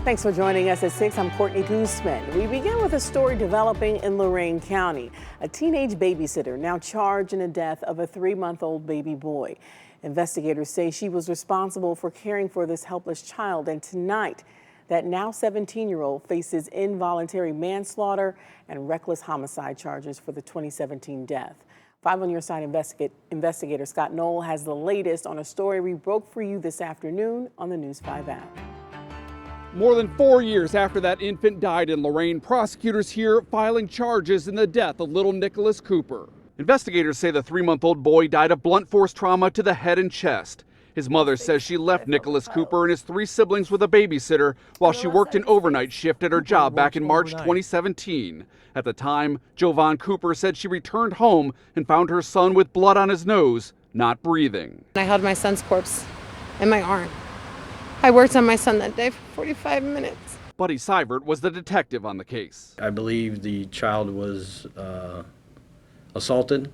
Thanks for joining us at 6. I'm Courtney Gooseman. We begin with a story developing in Lorain County. A teenage babysitter now charged in the death of a 3-month-old baby boy. Investigators say she was responsible for caring for this helpless child, and tonight that now 17-year-old faces involuntary manslaughter and reckless homicide charges for the 2017 death. 5 on Your Side investigator Scott Knoll has the latest on a story we broke for you this afternoon on the News 5 app. More than 4 years after that infant died in Lorain, prosecutors here filing charges in the death of little Nicholas Cooper. Investigators say the 3-month-old boy died of blunt force trauma to the head and chest. His mother says she left Nicholas Cooper and his 3 siblings with a babysitter while she worked an overnight shift at her job back in March 2017. At the time, Jovan Cooper said she returned home and found her son with blood on his nose, not breathing. I held my son's corpse in my arm. I worked on my son that day for 45 minutes. Buddy Seibert was the detective on the case. I believe the child was assaulted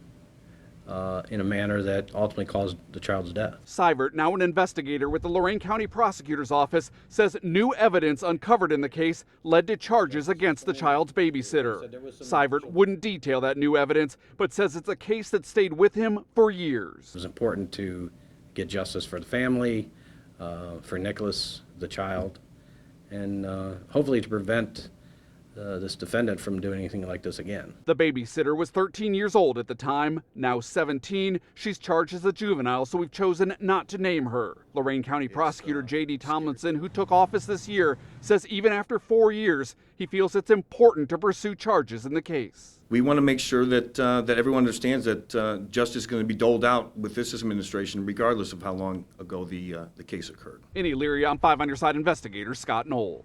in a manner that ultimately caused the child's death. Seibert, now an investigator with the Lorain County Prosecutor's Office, says new evidence uncovered in the case led to charges against the child's babysitter. Seibert wouldn't detail that new evidence, but says it's a case that stayed with him for years. It was important to get justice for the family, for Nicholas, the child, and hopefully to prevent this defendant from doing anything like this again. The babysitter was 13 years old at the time, now 17. She's charged as a juvenile, so we've chosen not to name her. Lorain County Prosecutor J.D. Tomlinson, who took office this year, says even after 4 years, he feels it's important to pursue charges in the case. We want to make sure that everyone understands that justice is going to be doled out with this administration, regardless of how long ago the case occurred. In Elyria, I'm 5 on Your Side investigator Scott Knoll.